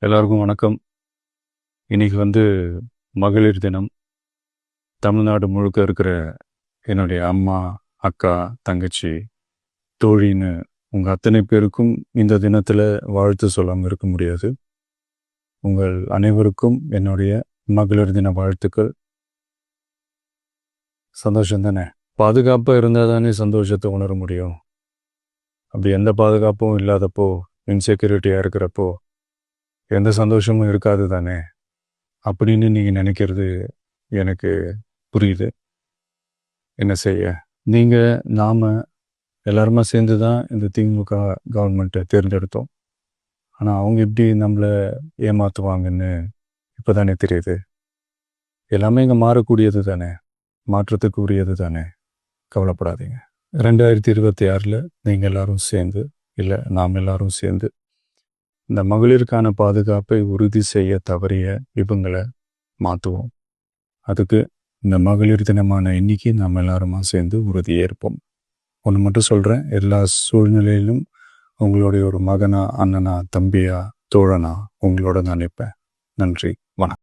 எல்லாருக்கும் வணக்கம். இன்னைக்கு மகளிர் தினம். தமிழ்நாடு முழுக்க இருக்கிற என்னுடைய அம்மா, அக்கா, தங்கச்சி, தோழின்னு உங்கள் அத்தனை பேருக்கும் இந்த தினத்தில் வாழ்த்து சொல்லாமல் இருக்க முடியாது. உங்கள் அனைவருக்கும் என்னுடைய மகளிர் தின வாழ்த்துக்கள். சந்தோஷம் தானே? பாதுகாப்பாக இருந்தால் தானே சந்தோஷத்தை உணர முடியும். அப்படி எந்த பாதுகாப்பும் இல்லாதப்போ, இன்செக்யூரிட்டியாக இருக்கிறப்போ எந்த சந்தோஷமும் இருக்காது தானே அப்படின்னு நீங்கள் நினைக்கிறது எனக்கு புரியுது. என்ன செய்ய, நீங்கள் நாம் எல்லாருமா சேர்ந்து தான் இந்த திமுக கவர்மெண்ட்டை தேர்ந்தெடுத்தோம். ஆனால் அவங்க எப்படி நம்மளை ஏமாற்றுவாங்கன்னு இப்போ தானே தெரியுது. எல்லாமே இங்கே மாறக்கூடியது தானே, மாற்றத்துக்கு உரியது தானே. கவலைப்படாதீங்க. 2026 நீங்கள் எல்லாரும் சேர்ந்து, இல்லை நாம் எல்லாரும் சேர்ந்து இந்த மகளிருக்கான பாதுகாப்பை உறுதி செய்ய தவறிய இவங்களை மாற்றுவோம். அதுக்கு இந்த மகளிர் தினமான இன்னைக்கு நம்ம எல்லாருமா சேர்ந்து உறுதியேற்போம். ஒன்று மட்டும் சொல்கிறேன், எல்லா சூழ்நிலையிலும் உங்களுடைய ஒரு மகனா, அண்ணனா, தம்பியா, தோழனா உங்களோட நான் நிற்பேன். நன்றி, வணக்கம்.